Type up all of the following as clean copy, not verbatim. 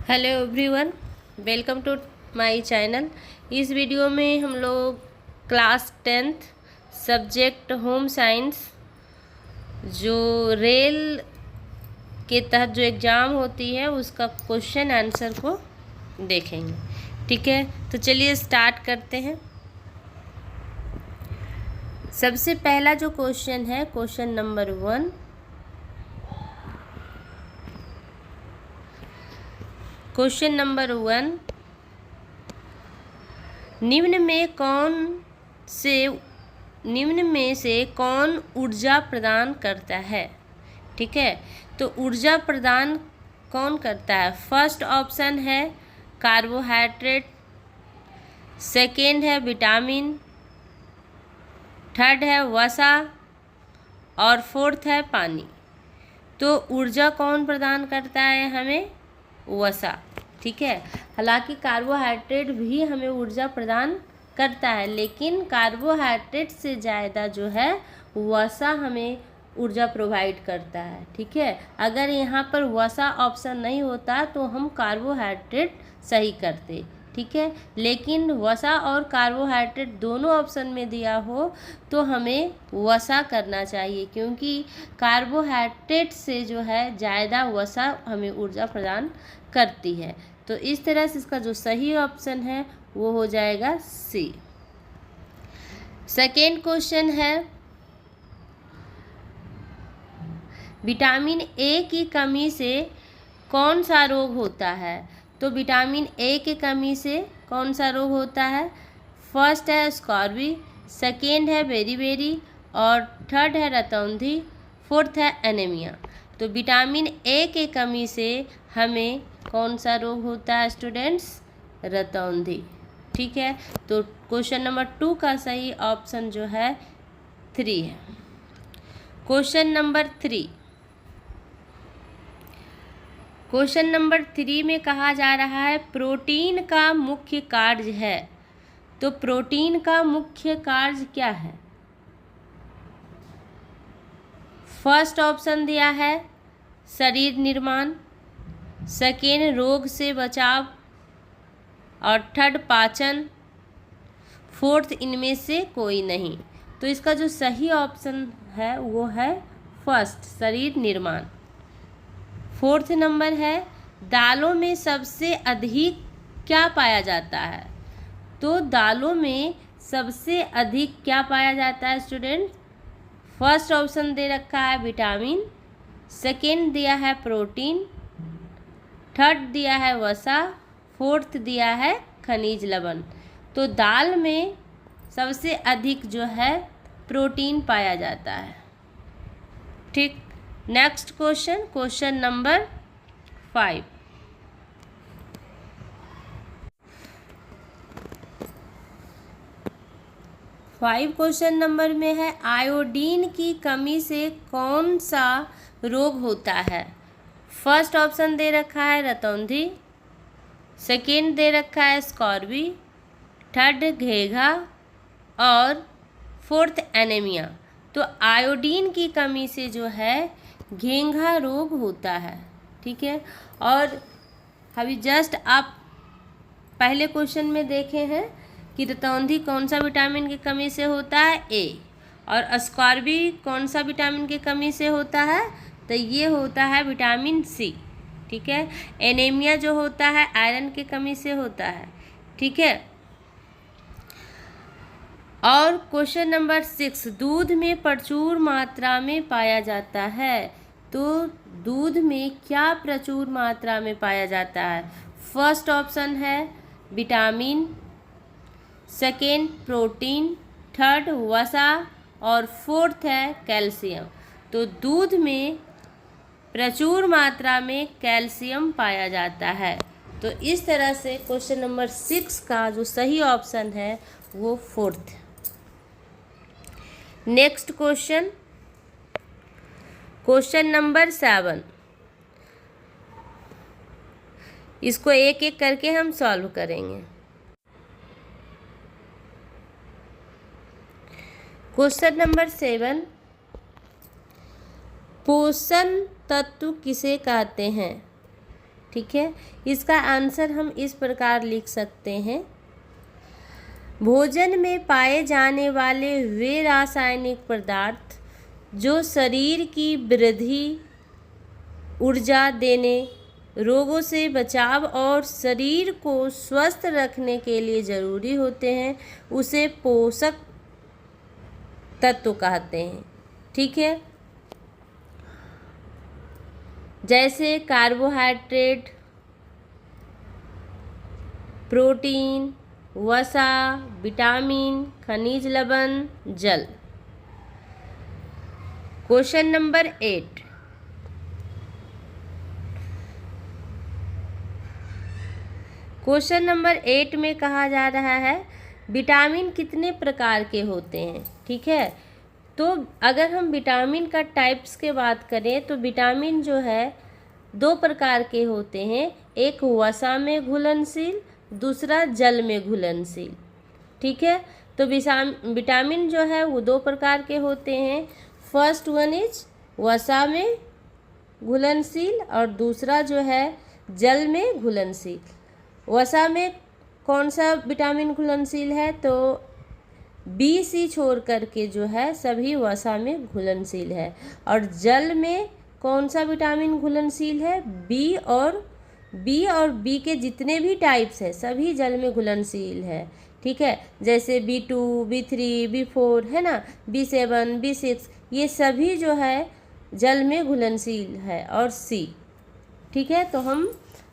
Hello everyone, welcome to my channel. इस video में हम लोग class 10th subject home science जो रेल के तहत जो एग्ज़ाम होती है उसका क्वेश्चन आंसर को देखेंगे। ठीक है, तो चलिए स्टार्ट करते हैं। सबसे पहला जो क्वेश्चन है क्वेश्चन नंबर 1। क्वेश्चन नंबर 1, निम्न में से कौन ऊर्जा प्रदान करता है। ठीक है, तो ऊर्जा प्रदान कौन करता है? फर्स्ट ऑप्शन है कार्बोहाइड्रेट, सेकेंड है विटामिन, थर्ड है वसा और फोर्थ है पानी। तो ऊर्जा कौन प्रदान करता है हमें? वसा। ठीक है, हालांकि कार्बोहाइड्रेट भी हमें ऊर्जा प्रदान करता है, लेकिन कार्बोहाइड्रेट से ज़्यादा जो है वसा हमें ऊर्जा प्रोवाइड करता है। ठीक है, अगर यहाँ पर वसा ऑप्शन नहीं होता तो हम कार्बोहाइड्रेट सही करते। ठीक है, लेकिन वसा और कार्बोहाइड्रेट दोनों ऑप्शन में दिया हो तो हमें वसा करना चाहिए, क्योंकि कार्बोहाइड्रेट से जो है ज़्यादा वसा हमें ऊर्जा प्रदान करती है। तो इस तरह से इसका जो सही ऑप्शन है वो हो जाएगा सी। सेकेंड क्वेश्चन है, विटामिन ए की कमी से कौन सा रोग होता है? तो विटामिन ए की कमी से कौन सा रोग होता है? फर्स्ट है स्कॉर्बी, सेकेंड है बेरीबेरी और थर्ड है रतौंधी, फोर्थ है एनीमिया। तो विटामिन ए के कमी से हमें कौन सा रोग होता है स्टूडेंट्स? रतौंधी। ठीक है, तो क्वेश्चन नंबर 2 का सही ऑप्शन जो है 3 है। क्वेश्चन नंबर 3, क्वेश्चन नंबर 3 में कहा जा रहा है प्रोटीन का मुख्य कार्य है। तो प्रोटीन का मुख्य कार्य क्या है? फर्स्ट ऑप्शन दिया है शरीर निर्माण, सेकेंड रोग से बचाव और थर्ड पाचन, फोर्थ इनमें से कोई नहीं। तो इसका जो सही ऑप्शन है वो है फर्स्ट शरीर निर्माण। फोर्थ नंबर है दालों में सबसे अधिक क्या पाया जाता है? तो दालों में सबसे अधिक क्या पाया जाता है स्टूडेंट? फर्स्ट ऑप्शन दे रखा है विटामिन, सेकेंड दिया है प्रोटीन, थर्ड दिया है वसा, फोर्थ दिया है खनिज लवण। तो दाल में सबसे अधिक जो है प्रोटीन पाया जाता है। ठीक, next question, question number 5। Question number में है आयोडीन की कमी से कौन सा रोग होता है? फर्स्ट ऑप्शन दे रखा है रतौंधी, सेकेंड दे रखा है स्कॉर्बी, थर्ड घेघा और फोर्थ एनीमिया। तो आयोडीन की कमी से जो है घेंघा रोग होता है। ठीक है, और अभी जस्ट आप पहले क्वेश्चन में देखे हैं कि रतौंधी कौन सा विटामिन की कमी से होता है? ए। और स्कॉर्बी कौन सा विटामिन की कमी से होता है? तो ये होता है विटामिन सी। ठीक है, एनीमिया जो होता है आयरन की कमी से होता है। ठीक है, और क्वेश्चन नंबर 6, दूध में प्रचुर मात्रा में पाया जाता है। तो दूध में क्या प्रचुर मात्रा में पाया जाता है? फर्स्ट ऑप्शन है विटामिन, सेकेंड प्रोटीन, थर्ड वसा और फोर्थ है कैल्शियम। तो दूध में प्रचुर मात्रा में कैल्शियम पाया जाता है। तो इस तरह से क्वेश्चन नंबर 6 का जो सही ऑप्शन है वो fourth. Next question, question number 7। इसको एक एक करके हम सॉल्व करेंगे। क्वेश्चन नंबर 7, पोषण तत्व किसे कहते हैं? ठीक है। इसका आंसर हम इस प्रकार लिख सकते हैं, भोजन में पाए जाने वाले वे रासायनिक पदार्थ जो शरीर की वृद्धि, ऊर्जा देने, रोगों से बचाव और शरीर को स्वस्थ रखने के लिए ज़रूरी होते हैं, उसे पोषक तत्व कहते हैं। ठीक है। जैसे कार्बोहाइड्रेट, प्रोटीन, वसा, विटामिन, खनिज लवण, जल। Question number 8। क्वेश्चन नंबर 8 में कहा जा रहा है विटामिन कितने प्रकार के होते हैं। ठीक है। तो अगर हम विटामिन का टाइप्स के बात करें तो विटामिन जो है 2 प्रकार के होते हैं, एक वसा में घुलनशील, दूसरा जल में घुलनशील। ठीक है। तो विटामिन जो है वो 2 प्रकार के होते हैं, फर्स्ट वन इज वसा में घुलनशील और दूसरा जो है जल में घुलनशील। वसा में कौन सा विटामिन घुलनशील है, तो बी सी छोड़ करके जो है सभी वसा में घुलनशील है। और जल में कौन सा विटामिन घुलनशील है, बी और बी के जितने भी टाइप्स हैं सभी जल में घुलनशील है। ठीक है। जैसे B2, B3, B4 है ना, B7, B6, ये सभी जो है जल में घुलनशील है। और सी। ठीक है। तो हम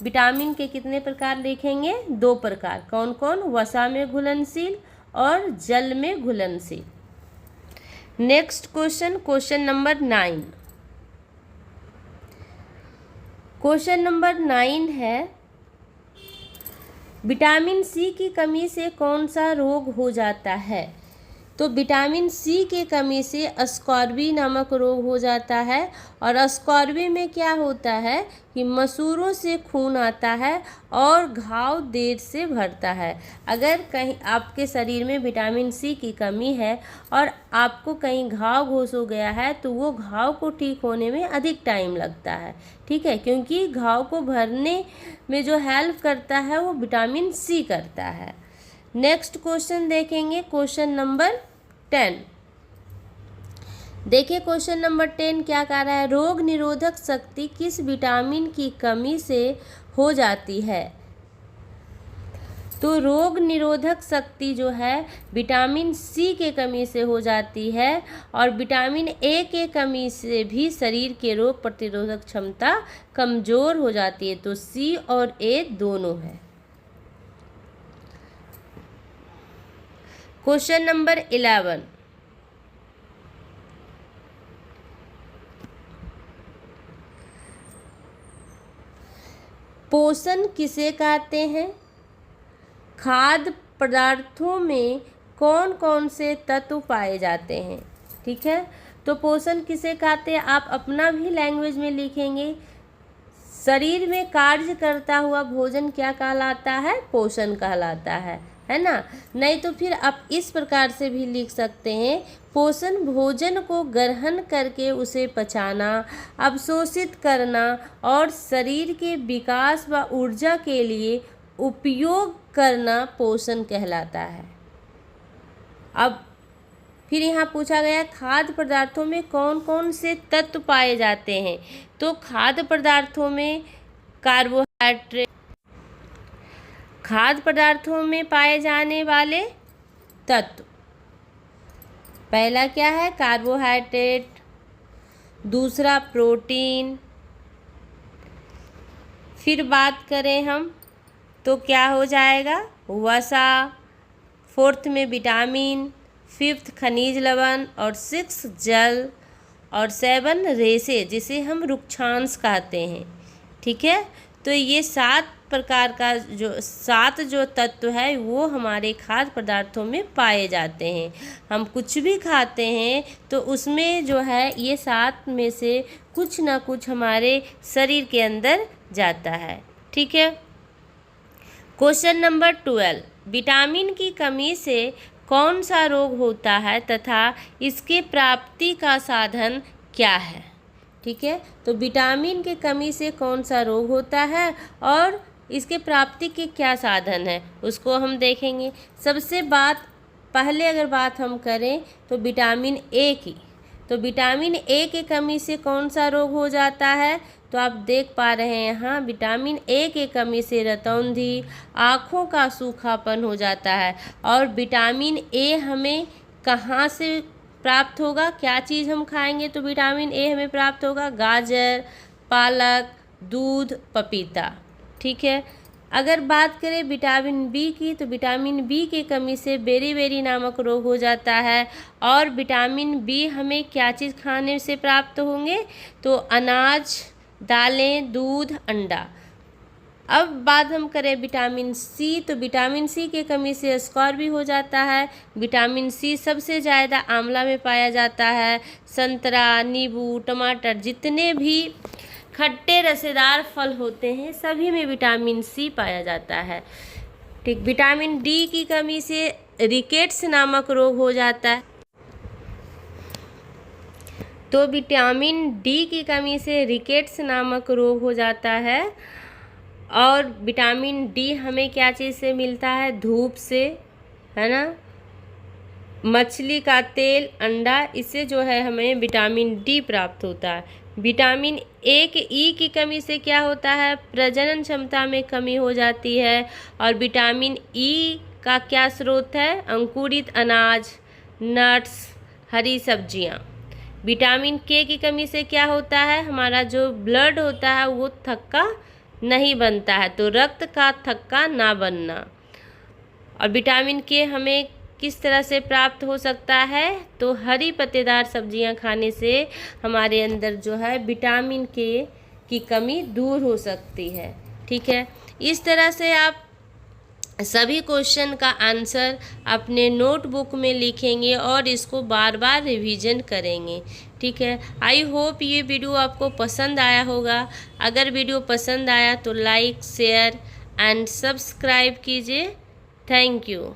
विटामिन के कितने प्रकार देखेंगे, 2 प्रकार। कौन कौन, वसा में घुलनशील और जल में घुलनशील। Next question, question number 9। Question number 9 है विटामिन सी की कमी से कौन सा रोग हो जाता है। तो विटामिन सी के कमी से स्कॉर्बी नामक रोग हो जाता है। और स्कॉर्बी में क्या होता है कि मसूड़ों से खून आता है और घाव देर से भरता है। अगर कहीं आपके शरीर में विटामिन सी की कमी है और आपको कहीं घाव घोस हो गया है तो वो घाव को ठीक होने में अधिक टाइम लगता है। ठीक है। क्योंकि घाव को भरने में जो हेल्प करता है वो विटामिन सी करता है। नेक्स्ट क्वेश्चन देखेंगे, क्वेश्चन नंबर 10। देखिए क्वेश्चन नंबर 10 क्या कह रहा है, रोग निरोधक शक्ति किस विटामिन की कमी से हो जाती है। तो रोग निरोधक शक्ति जो है विटामिन सी के कमी से हो जाती है। और विटामिन ए के कमी से भी शरीर के रोग प्रतिरोधक क्षमता कमज़ोर हो जाती है। तो सी और ए दोनों है। Question number 11। पोषण किसे कहते हैं। खाद्य पदार्थों में कौन कौन से तत्व पाए जाते हैं। ठीक है। तो पोषण किसे कहते हैं आप अपना भी लैंग्वेज में लिखेंगे। शरीर में कार्य करता हुआ भोजन क्या कहलाता है, पोषण कहलाता है ना। नहीं तो फिर आप इस प्रकार से भी लिख सकते हैं, पोषण भोजन को ग्रहण करके उसे पचाना, अवशोषित करना और शरीर के विकास व ऊर्जा के लिए उपयोग करना पोषण कहलाता है। अब फिर यहाँ पूछा गया खाद्य पदार्थों में कौन कौन से तत्व पाए जाते हैं। तो खाद्य पदार्थों में कार्बोहाइड्रेट, खाद्य पदार्थों में पाए जाने वाले तत्व, पहला क्या है कार्बोहाइड्रेट, दूसरा प्रोटीन। फिर बात करें हम तो क्या हो जाएगा वसा, फोर्थ में विटामिन, फिफ्थ खनिज लवण और 6 जल और 7 रेशे जिसे हम रुक्षांश कहते हैं। ठीक है। तो ये 7 प्रकार का सात जो तत्व है वो हमारे खाद्य पदार्थों में पाए जाते हैं। हम कुछ भी खाते हैं तो उसमें जो है ये 7 में से कुछ ना कुछ हमारे शरीर के अंदर जाता है। ठीक है। क्वेश्चन नंबर 12, विटामिन की कमी से कौन सा रोग होता है तथा इसके प्राप्ति का साधन क्या है। ठीक है। तो विटामिन की कमी से कौन सा रोग होता है और इसके प्राप्ति के क्या साधन है उसको हम देखेंगे। सबसे पहले अगर बात हम करें तो विटामिन ए की, तो विटामिन ए की कमी से कौन सा रोग हो जाता है, तो आप देख पा रहे हैं यहाँ विटामिन ए की कमी से रतौंधी, आँखों का सूखापन हो जाता है। और विटामिन ए हमें कहाँ से प्राप्त होगा, क्या चीज़ हम खाएंगे तो विटामिन ए हमें प्राप्त होगा, गाजर, पालक, दूध, पपीता, ठीक है। अगर बात करें विटामिन बी की, तो विटामिन बी की कमी से बेरी नामक रोग हो जाता है। और विटामिन बी हमें क्या चीज़ खाने से प्राप्त होंगे, तो अनाज, दालें, दूध, अंडा। अब बात हम करें विटामिन सी, तो विटामिन सी की कमी से स्कॉर्बी हो जाता है। विटामिन सी सबसे ज़्यादा आंवला में पाया जाता है। संतरा, नींबू, टमाटर, जितने भी खट्टे रसेदार फल होते हैं सभी में विटामिन सी पाया जाता है, ठीक। विटामिन डी की कमी से रिकेट्स नामक रोग हो जाता है। तो विटामिन डी की कमी से रिकेट्स नामक रोग हो जाता है। और विटामिन डी हमें क्या चीज़ से मिलता है, धूप से, है ना, मछली का तेल, अंडा, इससे जो है हमें विटामिन डी प्राप्त होता है। विटामिन ए के ई की कमी से क्या होता है, प्रजनन क्षमता में कमी हो जाती है। और विटामिन ई का क्या स्रोत है, अंकुरित अनाज, नट्स, हरी सब्जियां। विटामिन के की कमी से क्या होता है, हमारा जो ब्लड होता है वो थक्का नहीं बनता है, तो रक्त का थक्का ना बनना। और विटामिन के हमें किस तरह से प्राप्त हो सकता है, तो हरी पत्तेदार सब्जियां खाने से हमारे अंदर जो है विटामिन के की कमी दूर हो सकती है, ठीक है। इस तरह से आप सभी क्वेश्चन का आंसर अपने नोटबुक में लिखेंगे और इसको बार बार रिवीजन करेंगे, ठीक है। आई होप ये वीडियो आपको पसंद आया होगा। अगर वीडियो पसंद आया तो लाइक, शेयर एंड सब्सक्राइब कीजिए। Thank you.